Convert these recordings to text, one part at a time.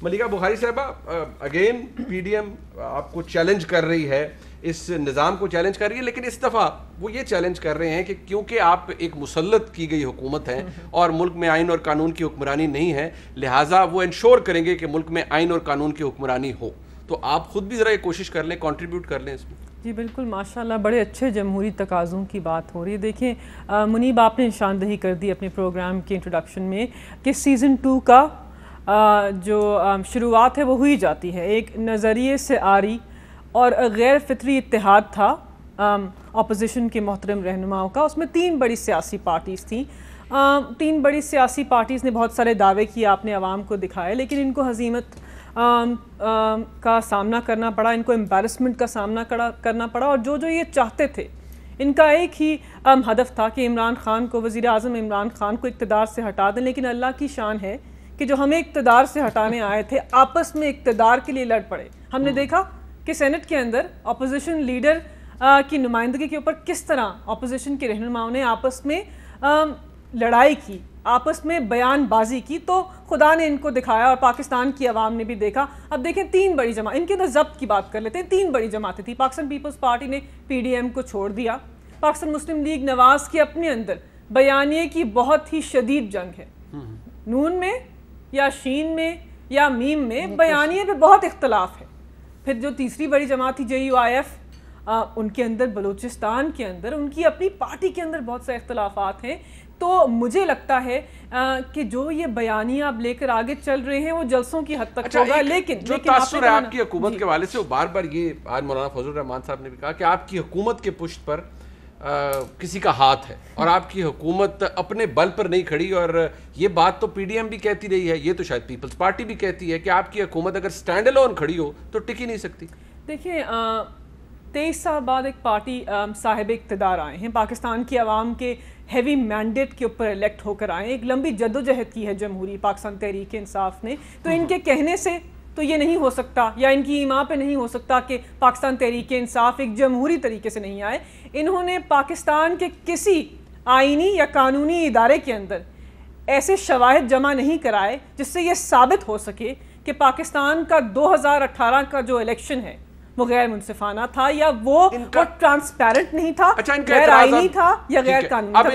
ملیکہ بخاری صاحبہ, again P D M آپ کو چیلنج کر رہی ہے, اس نظام کو چیلنج کر رہی ہے, لیکن اس دفعہ وہ یہ چیلنج کر رہے ہیں کہ کیونکہ آپ ایک مسلط کی گئی حکومت ہیں اور ملک میں آئین اور قانون کی حکمرانی نہیں ہے, لہٰذا وہ انشور کریں گے کہ ملک میں آئین اور قانون کی حکمرانی ہو. تو آپ خود بھی ذرا یہ کوشش کر لیں, کنٹریبیوٹ کر لیں اس میں. جی بالکل, ماشاءاللہ بڑے اچھے جمہوری تقاضوں کی بات ہو رہی ہے. دیکھیں منیب, آپ نے نشاندہی کر دی اپنے پروگرام کے انٹروڈکشن میں کہ سیزن 2 کا جو شروعات ہے وہ ہوئی جاتی ہے ایک نظریے سے آری اور غیر فطری اتحاد تھا اپوزیشن کے محترم رہنماؤں کا. اس میں 3 بڑی سیاسی پارٹیز تھیں. 3 بڑی سیاسی پارٹیز نے بہت سارے دعوے کیے, آپ نے عوام کو دکھائے, لیکن ان کو ہزیمت کا سامنا کرنا پڑا, ان کو امبیرسمنٹ کا سامنا کرنا پڑا. اور جو یہ چاہتے تھے, ان کا ایک ہی ہدف تھا کہ عمران خان کو, وزیر اعظم عمران خان کو اقتدار سے ہٹا دیں. لیکن اللہ کی شان ہے کہ جو ہمیں اقتدار سے ہٹانے آئے تھے آپس میں اقتدار کے لیے لڑ پڑے. ہم نے دیکھا کہ سینٹ کے اندر اپوزیشن لیڈر کی نمائندگی کے اوپر کس طرح اپوزیشن کے رہنماؤں نے آپس میں لڑائی کی, آپس میں بیان بازی کی. تو خدا نے ان کو دکھایا اور پاکستان کی عوام نے بھی دیکھا. اب دیکھیں 3 بڑی جماعت, ان کے اندر ضبط کی بات کر لیتے ہیں. 3 بڑی جماعتیں تھیں. پاکستان پیپلز پارٹی نے پی ڈی ایم کو چھوڑ دیا. پاکستان مسلم لیگ نواز کے اپنے اندر بیانیے کی بہت ہی شدید جنگ ہے. نون میں یا شین میں یا میم میں بیانیے پہ بہت اختلاف ہے. پھر جو تیسری بڑی جماعت تھی JUIF, ان کے اندر بلوچستان کے اندر ان کی اپنی پارٹی کے اندر بہت سے اختلافات ہیں. تو مجھے لگتا ہے کہ جو یہ بیانیہ اب لے کر آگے چل رہے ہیں وہ جلسوں کی حد تک ہوگا. لیکن جو تاثر ہے آپ کی حکومت کے حوالے سے, وہ بار بار یہ آج مولانا فضل الرحمان صاحب نے بھی کہا کہ آپ کی حکومت کے پشت پر کسی کا ہاتھ ہے اور آپ کی حکومت اپنے بل پر نہیں کھڑی. اور یہ بات تو پی ڈی ایم بھی کہتی رہی ہے, یہ تو شاید پیپلز پارٹی بھی کہتی ہے کہ آپ کی حکومت اگر سٹینڈ الون کھڑی ہو تو ٹک ہی نہیں سکتی. دیکھیں 23 سال بعد ایک پارٹی صاحب اقتدار آئے ہیں, پاکستان کی عوام کے ہیوی مینڈیٹ کے اوپر الیکٹ ہو کر آئے, ایک لمبی جدوجہد کی ہے جمہوری پاکستان تحریک انصاف نے. تو ان کے کہنے سے تو یہ نہیں ہو سکتا یا ان کی ایما پہ نہیں ہو سکتا کہ پاکستان تحریک انصاف ایک جمہوری طریقے سے نہیں آئے. انہوں نے پاکستان کے کسی آئینی یا قانونی ادارے کے اندر ایسے شواہد جمع نہیں کرائے جس سے یہ ثابت ہو سکے کہ پاکستان کا 2018 کا جو الیکشن ہے وہ غیر منصفانہ تھا یا وہ ٹرانسپیرنٹ نہیں تھا, غیر آئینی تھا یا غیر قانونی. اب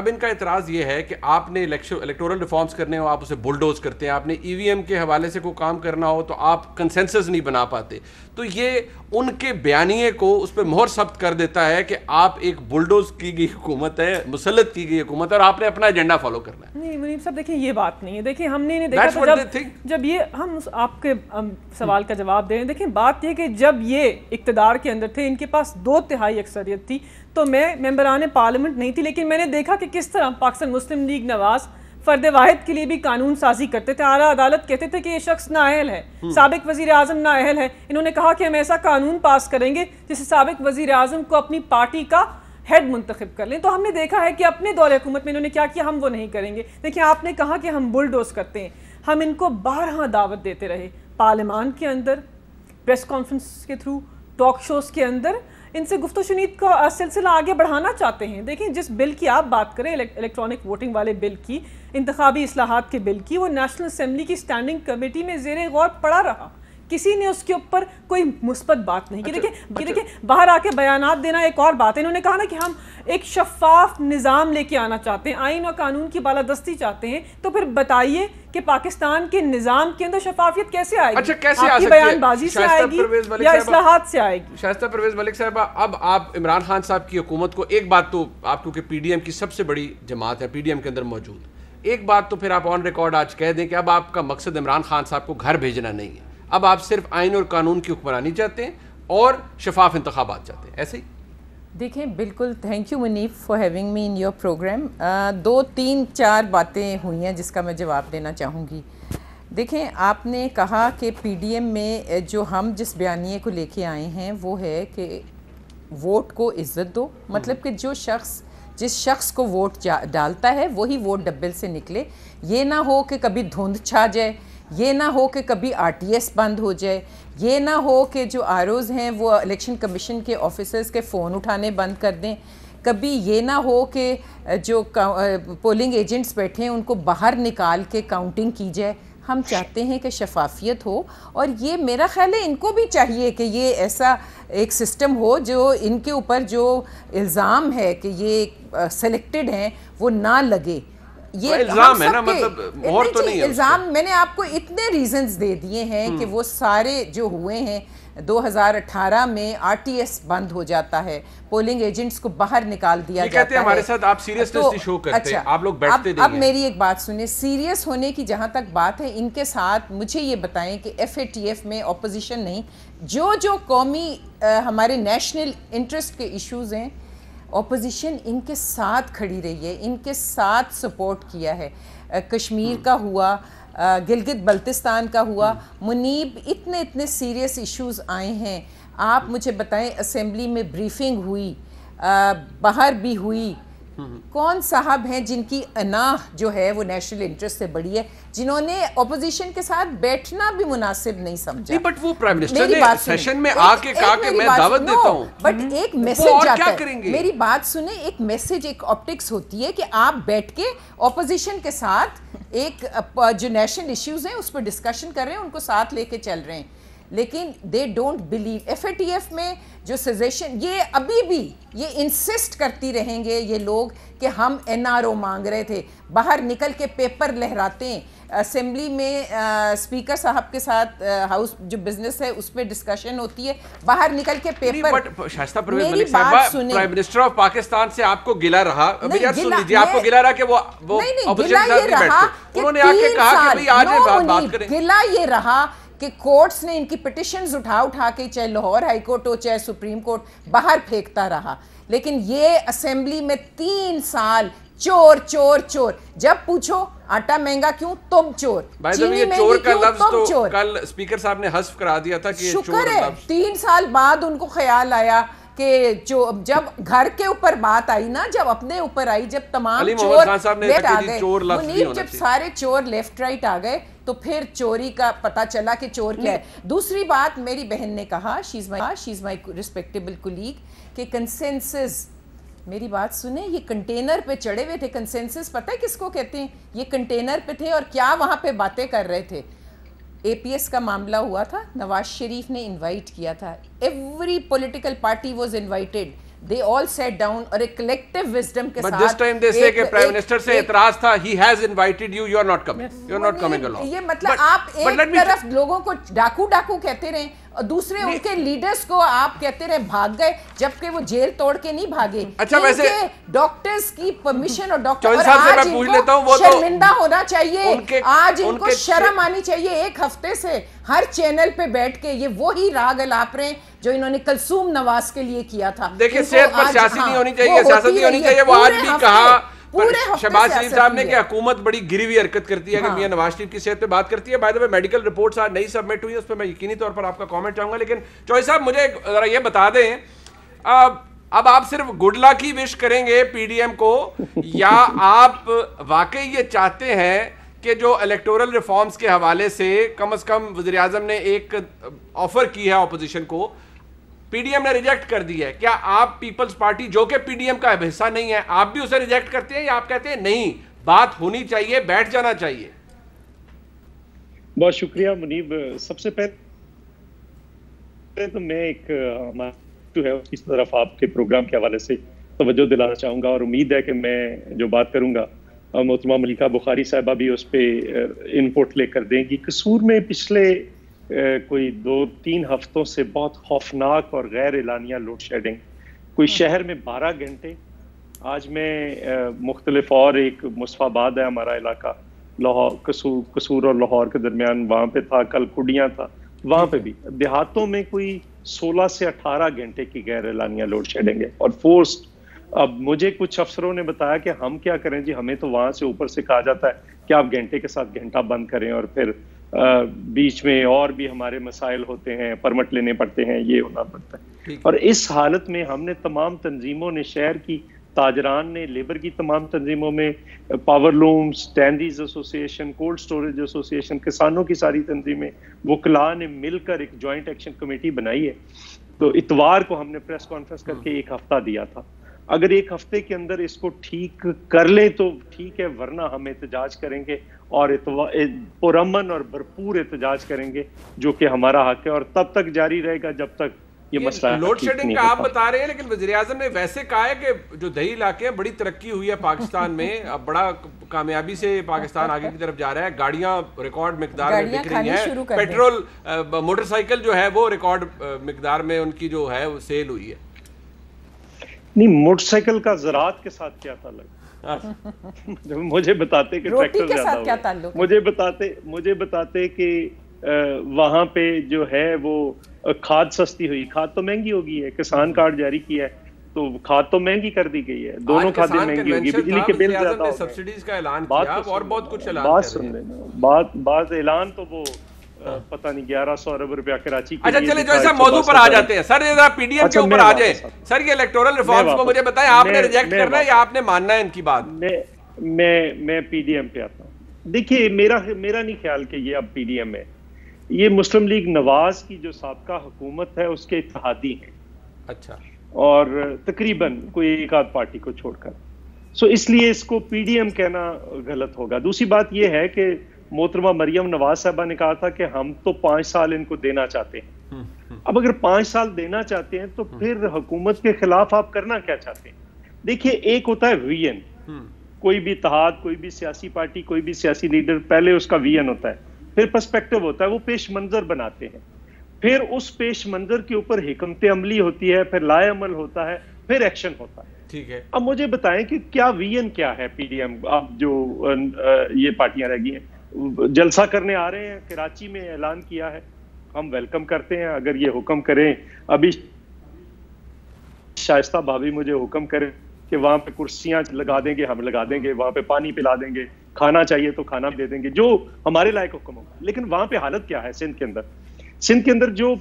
ان کا اعتراض یہ ہے کہ آپ نے الیکٹورل ریفارمز کرنے ہو, آپ اسے بلڈوز کرتے ہیں. آپ نے EVM کے حوالے سے کوئی کام کرنا ہو تو آپ کنسنسس نہیں بنا پاتے. تو یہ ان کے بیانیے کو اس پہ مہر ثبت کر دیتا ہے کہ آپ ایک بلڈوز کی گئی حکومت ہے, مسلط کی گئی حکومت ہے, اور آپ نے اپنا ایجنڈا فالو کرنا ہے. نہیں منیب صاحب, دیکھیں یہ بات نہیں ہے. دیکھیں ہم نے دیکھا جب یہ ہم آپ کے سوال کا جواب دے رہے ہیں. دیکھیں بات یہ کہ جب یہ اقتدار کے اندر تھے, ان کے پاس 2/3 اکثریت تھی, تو میں ممبران پارلیمنٹ نہیں تھی, لیکن میں نے دیکھا کہ کس طرح پاکستان مسلم لیگ نواز فرد واحد کے لیے بھی قانون سازی کرتے تھے. اعلیٰ عدالت کہتے تھے کہ یہ شخص نااہل ہے, سابق وزیر اعظم نااہل ہے. انہوں نے کہا کہ ہم ایسا قانون پاس کریں گے جس سے سابق وزیر اعظم کو اپنی پارٹی کا ہیڈ منتخب کر لیں. تو ہم نے دیکھا ہے کہ اپنے دور حکومت میں انہوں نے کیا کیا, ہم وہ نہیں کریں گے. دیکھیں آپ نے کہا کہ ہم بلڈوز کرتے ہیں, ہم ان کو 12 دعوت دیتے رہے, پارلیمان کے اندر, پریس کانفرنس کے تھرو, ٹاک شوز کے اندر. ان سے گفت و شنید کا سلسلہ آگے بڑھانا چاہتے ہیں. دیکھیں جس بل کی آپ بات کریں, الیکٹرانک ووٹنگ والے بل کی, انتخابی اصلاحات کے بل کی, وہ نیشنل اسمبلی کی اسٹینڈنگ کمیٹی میں زیر غور پڑا رہا. کسی نے اس کے اوپر کوئی مثبت بات نہیں کی. دیکھیں باہر آ کے بیانات دینا ایک اور بات ہے. انہوں نے کہا نا کہ ہم ایک شفاف نظام لے کے آنا چاہتے ہیں, آئین اور قانون کی بالادستی چاہتے ہیں. تو پھر بتائیے کہ پاکستان کے نظام کے اندر شفافیت کیسے آئے گی؟ آپ کی بیان بازی سے آئے گی یا اصلاحات سے آئے گی؟ شائستہ پرویز ملک صاحبہ, اب آپ عمران خان صاحب کی حکومت کو, ایک بات تو آپ کیونکہ پی ڈی ایم کی سب سے بڑی جماعت ہے, پی ڈی ایم کے اندر موجود, ایک بات تو پھر آپ آن ریکارڈ آج کہہ دیں کہ اب آپ کا مقصد عمران خان صاحب کو گھر بھیجنا نہیں ہے, اب آپ صرف آئین اور قانون کی حکمرانی چاہتے ہیں اور شفاف انتخابات چاہتے ہیں, ایسے ہی؟ دیکھیں بالکل, thank you Muneeb for having me in your programme. 2 3 4 باتیں ہوئی ہیں جس کا میں جواب دینا چاہوں گی. دیکھیں آپ نے کہا کہ پی ڈی ایم میں جو ہم جس بیانیے کو لے کے آئے ہیں وہ ہے کہ ووٹ کو عزت دو, مطلب کہ جس شخص کو ووٹ ڈالتا ہے وہی ووٹ ڈبل سے نکلے. یہ نہ ہو کہ کبھی دھند چھا جائے, یہ نہ ہو کہ کبھی RTS بند ہو جائے, یہ نہ ہو کہ جو ROs ہیں وہ الیکشن کمیشن کے آفیسرز کے فون اٹھانے بند کر دیں, کبھی یہ نہ ہو کہ جو پولنگ ایجنٹس بیٹھے ہیں ان کو باہر نکال کے کاؤنٹنگ کی جائے. ہم چاہتے ہیں کہ شفافیت ہو, اور یہ میرا خیال ہے ان کو بھی چاہیے کہ یہ ایسا ایک سسٹم ہو جو ان کے اوپر جو الزام ہے کہ یہ سلیکٹڈ ہیں وہ نہ لگے. یہ الزام ہے نا, مطلب اور تو نہیں ہے الزام. میں نے آپ کو اتنے ریزنز دے دیے ہیں کہ وہ سارے جو ہوئے ہیں 2018 میں آر ٹی ایس بند ہو جاتا ہے, پولنگ ایجنٹس کو باہر نکال دیا جاتا ہے. کہتے ہیں ہمارے ساتھ آپ سیریسنس شو کرتے ہیں, آپ لوگ بیٹھتے نہیں ہیں. اب میری ایک بات سنیں, سیریس ہونے کی جہاں تک بات ہے, ان کے ساتھ مجھے یہ بتائیں کہ ایف اے ٹی ایف میں اپوزیشن نہیں, جو قومی ہمارے نیشنل انٹرسٹ کے ایشوز ہیں, اپوزیشن ان کے ساتھ کھڑی رہی ہے, ان کے ساتھ سپورٹ کیا ہے. کشمیر کا ہوا, گلگت بلتستان کا ہوا, منیب, اتنے سیریس ایشوز آئے ہیں. آپ مجھے بتائیں اسمبلی میں بریفنگ ہوئی, باہر بھی ہوئی, کون صاحب ہیں جن کی اناح جو ہے وہ نیشنل انٹرسٹ سے بڑی ہے, جنہوں نے اپوزیشن کے ساتھ بیٹھنا بھی مناسب نہیں سمجھا. نہیں, بٹ وہ پرائم منسٹر نے سیشن میں آ کے کہا کہ میں دعوت دیتا ہوں, بٹ ایک میسج جاتا ہے. میری بات سنیں, ایک میسج, ایک آپٹکس ہوتی ہے کہ آپ بیٹھ کے اپوزیشن کے ساتھ ایک جو نیشنل ایشوز ہیں اس پر ڈسکشن کر رہے ہیں, ان کو ساتھ لے کے چل رہے ہیں, لیکن they don't believe. F A T F میں جو سجیشن, یہ ابھی بھی یہ انسسٹ کرتی رہیں گے یہ لوگ کہ ہم این آر او مانگ رہے تھے, باہر نکل کے پیپر لہراتے ہیں. اسمبلی میں اسپیکر صاحب کے ساتھ ہاؤس جو بزنس ہے اس پہ ڈسکشن ہوتی ہے, باہر نکل کے پیپر. شائستہ پرویز ملک صاحبہ, پرائم منسٹر آف پاکستان سے آپ کو گلا رہا, سن لیجیے, آپ کو گلا رہا کہ وہ اپوزیشن کے ساتھ نہیں بیٹھتے, انہوں نے آ کے کہا کہ بھئی آج بات کریں. گلا یہ رہا کہ کورٹس نے ان کی پٹیشنز اٹھا کے چاہے لاہور ہائی کورٹ ہو چاہے سپریم کورٹ, باہر پھینکتا رہا. لیکن یہ اسمبلی میں 3 سال چور چور چور, جب پوچھو آٹا مہنگا کیوں, تم چور, چینی مہنگی کیوں, تم چور. کل اسپیکر صاحب نے حذف کرا دیا تھا کہ شکر ہے 3 سال بعد ان کو خیال آیا کہ جب گھر کے اوپر بات آئی نا, جب اپنے اوپر آئی, جب تمام چور لیفٹ آ گئے, منیب جب سارے چور لیفٹ رائٹ آ گئے تو پھر چوری کا پتہ چلا کہ چور کیا ہے. دوسری بات میری بہن نے کہا, شی از مائی ریسپیکٹیبل کولیگ, کہ کنسنسس, میری بات سنیں, یہ کنٹینر پہ چڑھے ہوئے تھے. کنسنسس پتہ ہے کس کو کہتے ہیں؟ یہ کنٹینر پہ تھے اور کیا وہاں پہ باتیں کر رہے تھے. اے پی ایس کا معاملہ ہوا تھا, نواز شریف نے انوائٹ کیا تھا, every political party was invited, they all sat down اور ایک collective wisdom کے ساتھ. But this time they say کہ پرائم منسٹر سے اعتراض تھا, he has invited you, you are not coming, you are not coming along. یہ مطلب آپ ایک طرف لوگوں کو ڈاکو کہتے رہیں اور دوسرے ان کے لیڈرز کو آپ کہتے رہے بھاگ گئے, جبکہ وہ جیل توڑ کے نہیں بھاگے. اچھا ویسے ڈاکٹرز کی پرمیشن, اور ڈاکٹر, اور آج ان کو شرمندہ ہونا چاہیے, آج ان کو شرم آنی چاہیے. ایک ہفتے سے ہر چینل پہ بیٹھ کے یہ وہی راگ الاپ رہے ہیں جو انہوں نے کلثوم نواز کے لیے کیا تھا. دیکھیں صحت پر سیاسی نہیں ہونی چاہیے, سیاست نہیں ہونی چاہیے. وہ آج بھی کہا شہباز شریف صاحب نے کہ حکومت بڑی گری ہوئی حرکت کرتی ہے کہ میاں نواز شریف کی صحت پہ بات کرتی ہے. By the way medical reports آج نئی سبمٹ ہوئی ہیں, اس پہ میں یقینی طور پر آپ کا کامنٹ چاہوں گا. لیکن چوہے صاحب مجھے ذرا یہ بتا دیں, اب آپ صرف گڈ لک ہی وش کریں گے پی ڈی ایم کو, یا آپ واقعی یہ چاہتے ہیں کہ جو الیکٹورل ریفارمز کے حوالے سے کم از کم وزیراعظم نے ایک آفر کی ہے اپوزیشن کو, پی ڈی ایم نے ریجیکٹ کر دی ہے, کیا آپ پیپلز پارٹی جو کہ پی ڈی ایم کا حصہ نہیں ہے, آپ بھی اسے ریجیکٹ کرتے ہیں, یا آپ کہتے ہیں نہیں بات ہونی چاہیے, بیٹھ جانا چاہیے؟ بہت شکریہ منیب. سب سے پہلے تو میں ایک جو ہے اس طرف آپ کے پروگرام کے حوالے سے توجہ دلانا چاہوں گا, اور امید ہے کہ میں جو بات کروں گا محترمہ ملکہ بخاری صاحبہ بھی اس پہ انپوٹ لے کر دیں گی. قصور میں پچھلے کوئی 2-3 ہفتوں سے بہت خوفناک اور غیر اعلانیہ لوڈ شیڈنگ, کوئی شہر میں 12 گھنٹے. آج میں مختلف, اور ایک مصطفیٰ آباد ہے ہمارا علاقہ, لاہور, قصور اور لاہور کے درمیان, وہاں پہ تھا, کل کھڈیاں تھا, وہاں پہ بھی دیہاتوں میں کوئی 16 سے 18 گھنٹے کی غیر اعلانیہ لوڈ شیڈنگ ہے اور فورسڈ. اب مجھے کچھ افسروں نے بتایا کہ ہم کیا کریں جی, ہمیں تو وہاں سے اوپر سے کہا جاتا ہے کہ آپ گھنٹے کے ساتھ گھنٹہ بند کریں, اور پھر بیچ میں اور بھی ہمارے مسائل ہوتے ہیں, پرمٹ لینے پڑتے ہیں, یہ ہونا پڑتا ہے. اور اس حالت میں ہم نے تمام تنظیموں نے, شہر کی تاجران نے, لیبر کی تمام تنظیموں میں, پاور لومز, ٹینڈیز ایسوسی ایشن, کولڈ سٹوریج ایسوسی ایشن, کسانوں کی ساری تنظیمیں, وکلاء نے مل کر ایک جوائنٹ ایکشن کمیٹی بنائی ہے. تو اتوار کو ہم نے پریس کانفرنس کر کے 1 ہفتہ دیا تھا. اگر ایک ہفتے کے اندر اس کو ٹھیک کر لیں تو ٹھیک ہے، ورنہ ہم احتجاج کریں گے اور پرامن اور بھرپور احتجاج کریں گے جو کہ ہمارا حق ہے، اور تب تک جاری رہے گا جب تک یہ مسئلہ لوڈ شیڈنگ کا آپ بتا رہے ہیں، لیکن وزیر اعظم نے ویسے کہا ہے کہ جو دیہی علاقے ہیں بڑی ترقی ہوئی ہے پاکستان میں، اب بڑا کامیابی سے پاکستان آگے کی طرف جا رہا ہے، گاڑیاں ریکارڈ مقدار میں بک رہی ہیں، پیٹرول موٹر سائیکل جو ہے وہ ریکارڈ مقدار میں ان کی جو ہے وہ سیل ہوئی ہے۔ نہیں، موٹر سائیکل کا زراعت کے ساتھ کیا تعلق؟ مجھے بتاتے کہ ٹریکٹر زیادہ ہوئے، مجھے بتاتے کہ وہاں پہ جو ہے وہ کھاد سستی ہوئی، کھاد تو مہنگی ہو گئی ہے، کسان کارڈ جاری کیا ہے تو کھاد تو مہنگی کر دی گئی ہے، دونوں کھادیں مہنگی ہوگی، بجلی کے بل زیادہ ہو گئے، سبسڈیز کا اعلان کیا اور بہت کچھ اعلان بات سن لینا، بات اعلان تو وہ پتہ نہیں 1100 ارب روپیہ کراچی کے اچھا چلے جو ایسا موضوع پر آ جاتے ہیں سر، ذرا پی ڈی ایم کے اوپر آ جائیں سر، یہ الیکٹورل ریفارمز کو مجھے بتائیں آپ نے ریجیکٹ کرنا ہے یا آپ نے ماننا ہے ان کی بات؟ میں پی ڈی ایم پہ آتا ہوں۔ دیکھیے میرا نہیں خیال کہ یہ اب پی ڈی ایم ہے، یہ مسلم لیگ نواز کی جو سابقہ حکومت ہے اس کے اتحادی ہیں، اچھا، اور تقریباً کوئی ایک آدھ پارٹی کو چھوڑ کر، سو اس لیے اس کو پی ڈی ایم کہنا غلط ہوگا۔ دوسری بات یہ ہے کہ محترمہ مریم نواز صاحبہ نے کہا تھا کہ ہم تو 5 سال ان کو دینا چاہتے ہیں، اب اگر 5 سال دینا چاہتے ہیں تو پھر حکومت کے خلاف آپ کرنا کیا چاہتے ہیں؟ دیکھیے ایک ہوتا ہے ویژن، کوئی بھی اتحاد، کوئی بھی سیاسی پارٹی، کوئی بھی سیاسی لیڈر، پہلے اس کا ویژن ہوتا ہے، پھر پرسپیکٹو ہوتا ہے، وہ پیش منظر بناتے ہیں، پھر اس پیش منظر کے اوپر حکمت عملی ہوتی ہے، پھر لائے عمل ہوتا ہے، پھر ایکشن ہوتا ہے۔ ٹھیک ہے، اب مجھے بتائیں کہ کیا ویژن کیا ہے پی ڈی ایم؟ اب جو یہ پارٹیاں رہ گئی ہیں جلسہ کرنے آ رہے ہیں، کراچی میں اعلان کیا ہے، ہم ویلکم کرتے ہیں، اگر یہ حکم کریں، ابھی شائستہ بھابی مجھے حکم کریں کہ وہاں پہ کرسیاں لگا دیں گے، ہم لگا دیں گے، وہاں پہ پانی پلا دیں گے، کھانا چاہیے تو کھانا بھی دے دیں گے، جو ہمارے لائق حکم ہوگا۔ لیکن وہاں پہ حالت کیا ہے؟ سندھ کے اندر جو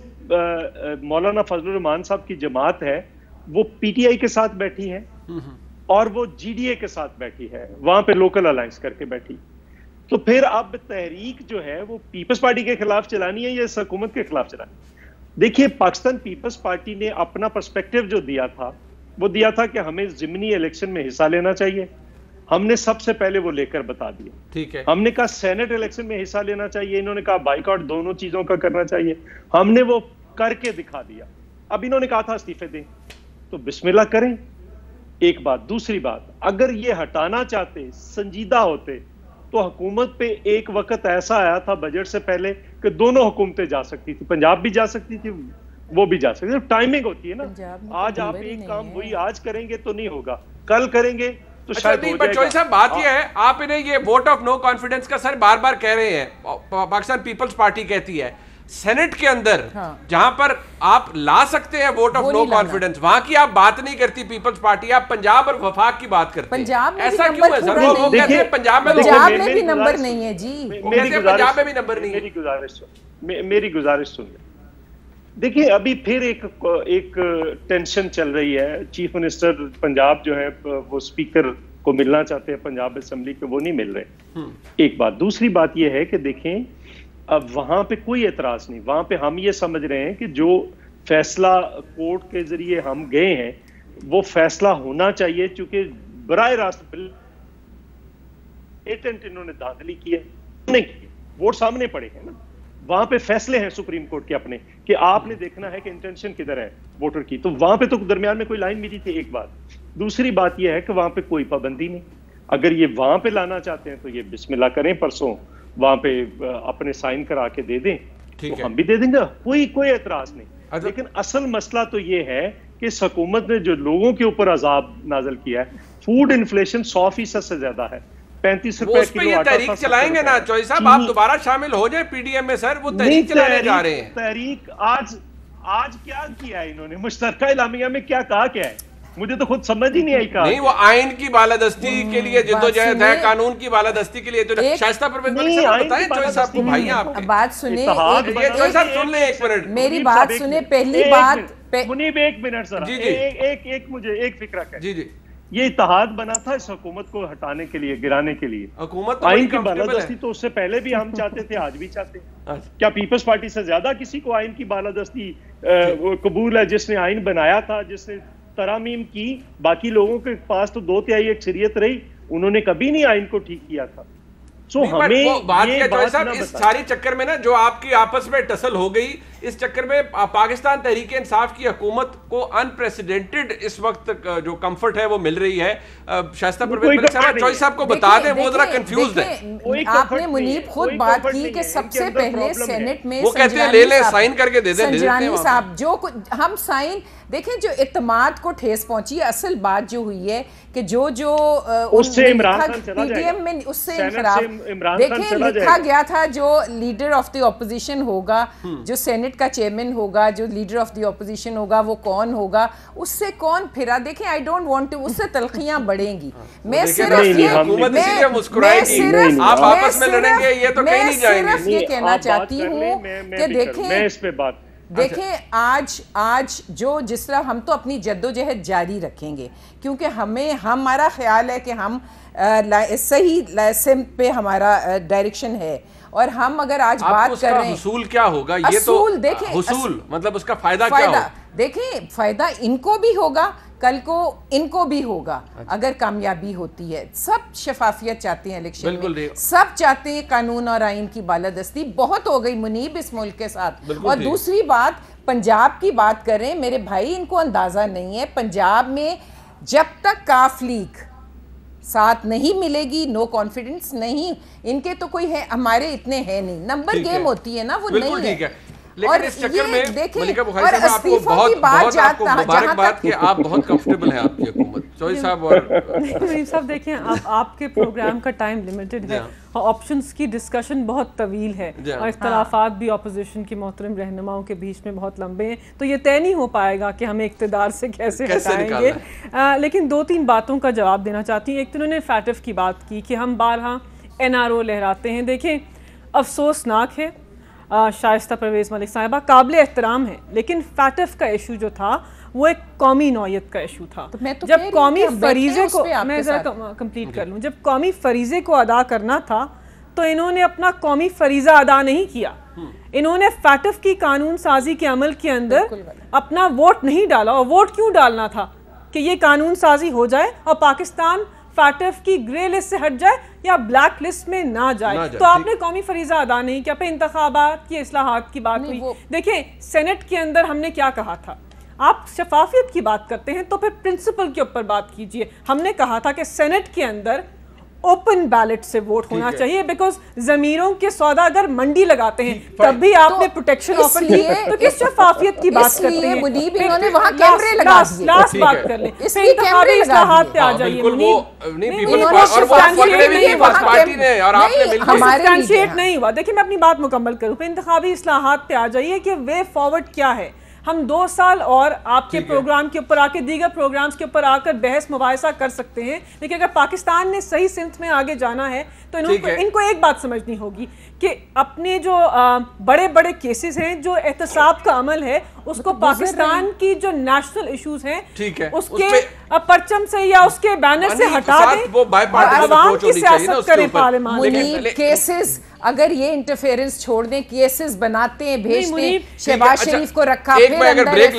مولانا فضل الرحمان صاحب کی جماعت ہے وہ پی ٹی آئی کے ساتھ بیٹھی ہے اور وہ جی ڈی اے کے ساتھ بیٹھی ہے، وہاں پہ لوکل الائنس کر کے بیٹھی، تو پھر اب تحریک جو ہے وہ پیپلز پارٹی کے خلاف چلانی ہے یا اس حکومت کے خلاف چلانی ہے؟ دیکھیے پاکستان پیپلز پارٹی نے اپنا پرسپیکٹو جو دیا تھا وہ دیا تھا کہ ہمیں ضمنی الیکشن میں حصہ لینا چاہیے، ہم نے سب سے پہلے وہ لے کر بتا دیا۔ ٹھیک ہے، ہم نے کہا سینٹ الیکشن میں حصہ لینا چاہیے، انہوں نے کہا بائیکاٹ دونوں چیزوں کا کرنا چاہیے، ہم نے وہ کر کے دکھا دیا۔ اب انہوں نے کہا تھا استعفے دیں، تو بسم اللہ کریں، ایک بات۔ دوسری بات، اگر یہ ہٹانا چاہتے، سنجیدہ ہوتے، تو حکومت پہ ایک وقت ایسا آیا تھا بجٹ سے پہلے کہ دونوں حکومتیں جا سکتی تھی، پنجاب بھی جا سکتی تھی، وہ بھی جا سکتی تھی، ٹائمنگ ہوتی ہے نا۔ آج آپ ایک کام وہی آج کریں گے تو نہیں ہوگا، کل کریں گے تو شاید ہو جائے گا۔ صاحب بات یہ ہے، آپ انہیں یہ ووٹ آف نو کانفیڈنس کا سر بار بار کہہ رہے ہیں، پاکستان پیپلز پارٹی کہتی ہے سینٹ کے اندر جہاں پر آپ لا سکتے ہیں ووٹ آف نو کانفیڈنس، وہاں کی آپ بات نہیں کرتی پیپلز پارٹی، آپ پنجاب اور وفاق کی بات کرتے ہیں، ایسا کیوں ہے سر؟ وہ کہتے ہیں پنجاب میں بھی نمبر نہیں ہے جی، پنجاب میں بھی نمبر نہیں ہے۔ میری گزارش سن لیں، دیکھیے ابھی پھر ایک ٹینشن چل رہی ہے، چیف منسٹر پنجاب جو ہے وہ اسپیکر کو ملنا چاہتے ہیں پنجاب اسمبلی کے، وہ نہیں مل رہے، ایک بات۔ دوسری بات یہ ہے کہ دیکھیں اب وہاں پہ کوئی اعتراض نہیں، وہاں پہ ہم یہ سمجھ رہے ہیں کہ جو فیصلہ کورٹ کے ذریعے ہم گئے ہیں وہ فیصلہ ہونا چاہیے، چونکہ براہ راست انہوں نے دھاندلی کی ہے، ووٹ سامنے پڑے ہیں نا، وہاں پہ فیصلے ہیں سپریم کورٹ کے اپنے کہ آپ نے دیکھنا ہے کہ انٹینشن کدھر ہے ووٹر کی، تو وہاں پہ تو درمیان میں کوئی لائن ملی تھی، ایک بات۔ دوسری بات یہ ہے کہ وہاں پہ کوئی پابندی نہیں، اگر یہ وہاں پہ لانا چاہتے ہیں تو یہ بسم اللہ کریں، پرسوں وہاں پہ اپنے سائن کرا کے دے دیں تو ہم بھی دے دیں گے، کوئی اعتراض نہیں۔ لیکن اصل مسئلہ تو یہ ہے کہ اس حکومت نے جو لوگوں کے اوپر عذاب نازل کیا ہے، فوڈ انفلیشن 100% سے زیادہ ہے، 35 روپے کلو آٹا۔ تحریک چلائیں گے نا چوئی صاحب، آپ دوبارہ شامل ہو جائیں پی ڈی ایم میں سر، وہ تحریک چلانے جا رہے ہیں۔ تحریک آج کیا کیا ہے انہوں نے؟ مشترکہ اعلامیہ میں کیا کہا کیا ہے؟ مجھے تو خود سمجھ ہی نہیں آئی کہا نہیں، وہ آئین کی بالادستی کے لیے جدوجہد ہے، قانون کی بالادستی کے لیے تو شائستہ پرویز ملک صاحب بتائیں چوئی صاحب کو، بھائی آپ کے بات سنیں، چوئی صاحب سن لیں ایک منٹ میری بات سنیں، پہلی بات منیب ایک منٹ سر، ایک مجھے ایک فکرہ کہہ، جی جی، یہ اتحاد بنا تھا اس حکومت کو ہٹانے کے لیے، گرانے کے لیے، حکومت آئین کی بالادستی تو اس سے پہلے بھی ہم چاہتے تھے، آج بھی چاہتے ہیں۔ کیا پیپلز پارٹی سے زیادہ کسی کو آئین کی بالادستی قبول ہے؟ جس نے آئین بنایا تھا، جس نے ترامیم کی, باقی لوگوں کے پاس تو 2/3 اکثریت رہی, انہوں نے کبھی نہیں آئین کو ٹھیک کیا تھا. سو ہمیں یہ بات نہ اس ساری چکر میں نا جو آپ کی آپس میں ٹسل ہو گئی, اس چکر میں پاکستان تحریک انصاف کی حکومت کو انپریسیڈنٹڈ اس وقت جو کمفرٹ ہے وہ مل رہی ہے. شائستہ پرویز ملک صاحب چوئی صاحب کو بتا دیں, وہ ذرا کنفیوزڈ ہے. آپ نے منیب خود بات کی کہ سب سے پہلے سینٹ میں وہ کہتے ہیں لے لیں سائن کر کے دے دیں, سنجرانی صاحب جو ہم سائن دیکھیں, جو اعتماد کو ٹھیس پہنچی, اصل بات جو ہوئی ہے کہ جو اس سے عمران خان چلا پی ڈی جائے ایم میں اس سے انفراد دیکھیں لکھا گیا تھا, جو لیڈر آف دی اپوزیشن ہوگا, جو سینٹ کا چیئرمین ہوگا, جو لیڈر آف دی اپوزیشن ہوگا, وہ کون ہوگا, اس سے کون پھرا. دیکھیں آئی ڈونٹ وانٹ ٹو, اس سے تلخیاں بڑھیں گی. میں صرف یہ کہنا چاہتی ہوں کہ دیکھیں آج جو جس طرح ہم تو اپنی جدوجہد جاری رکھیں گے, کیونکہ ہمارا خیال ہے کہ ہم صحیح سمت پہ ہمارا ڈائریکشن ہے, اور ہم اگر آج بات کر رہے ہیں حصول کیا ہوگا, یہ تو حصول مطلب اس کا فائدہ کیا ہوگا. دیکھیں فائدہ ان کو بھی ہوگا, کل کو ان کو بھی ہوگا اگر کامیابی ہوتی ہے. سب شفافیت چاہتے ہیں الیکشن میں, سب چاہتے ہیں قانون اور آئین کی بالادستی. بہت ہو گئی منیب اس ملک کے ساتھ. اور دوسری بات, پنجاب کی بات کریں میرے بھائی, ان کو اندازہ نہیں ہے پنجاب میں جب تک کاف لیگ ساتھ نہیں ملے گی, نو کانفیڈنس نہیں, ان کے تو کوئی ہے, ہمارے اتنے ہیں نہیں, نمبر گیم ہوتی ہے نا, وہ نہیں ہے. لیکن اس چکر میں ملکہ بخاری صاحب آپ کو بہت آپ کو مبارکباد کہ آپ بہت کمفرٹیبل ہیں آپ کی حکومت. چوئی صاحب اور منیب صاحب دیکھیں, آپ کے پروگرام کا ٹائم لیمیٹڈ ہے, اور آپشنز کی ڈسکشن بہت طویل ہے, اور اختلافات بھی اپوزیشن کے محترم رہنماؤں کے بیچ میں بہت لمبے ہیں, تو یہ طے نہیں ہو پائے گا کہ ہمیں اقتدار سے کیسے ہٹائیں گے. لیکن 2-3 باتوں کا جواب دینا چاہتی ہوں. ایک تو انہوں نے فیٹف کی بات کی کہ ہم بارہا NRO لہراتے ہیں. دیکھیں افسوسناک ہے, شائستہ پرویز ملک صاحبہ قابل احترام ہے, لیکن فیٹف کا ایشو جو تھا وہ ایک قومی نوعیت کا ایشو تھا. جب قومی فریضے کو, میں ذرا کمپلیٹ کر لوں, جب قومی فریضے کو ادا کرنا تھا تو انہوں نے اپنا قومی فریضہ ادا نہیں کیا. انہوں نے فیٹف کی قانون سازی کے عمل کے اندر اپنا ووٹ نہیں ڈالا. اور ووٹ کیوں ڈالنا تھا کہ یہ قانون سازی ہو جائے اور پاکستان فیٹف کی گرے لسٹ سے ہٹ جائے یا بلیک لسٹ میں نہ جائے. تو آپ نے قومی فریضہ ادا نہیں کیا. پہ انتخابات کی اصلاحات کی بات ہوئی. دیکھیں سینٹ کے اندر ہم نے کیا کہا تھا, آپ شفافیت کی بات کرتے ہیں تو پھر پرنسپل کے اوپر بات کیجئے. ہم نے کہا تھا کہ سینٹ کے اندر اوپن بیلٹ سے ووٹ ہونا چاہیے, بیکاز ضمیروں کے سودا اگر منڈی لگاتے ہیں تب بھی آپ نے پروٹیکشن آفر کی, تو کس شفافیت کی بات کرتے ہیں. انہوں نے وہاں کیمرے لگا دیے. لاسٹ بات کر لیں, پھر انتخابی اصلاحات پہ آ جائیے. نہیں ہوا. دیکھیں میں اپنی بات مکمل کروں. پھر انتخابی اصلاحات پہ آ جائیے کہ وے فارورڈ کیا ہے. ہم 2 سال اور آپ کے پروگرام کے اوپر آ کے, دیگر پروگرامز کے اوپر آ کر بحث مباحثہ کر سکتے ہیں, لیکن اگر پاکستان نے صحیح سمت میں آگے جانا ہے تو ان کو ایک بات سمجھنی ہوگی کہ اپنے جو بڑے بڑے کیسز ہیں, جو احتساب کا عمل ہے, اس کو پاکستان کی جو نیشنل ایشوز ہیں اس کے پرچم سے یا اس کے بینر سے ہٹا دیں, عوام کی سیاست کریں پارلیمان. کیسز اگر یہ انٹرفیرنس چھوڑ دیں, کیسز بناتے ہیں, بھیجتے ہیں, شہباز شریف کو رکھا, پھر اندر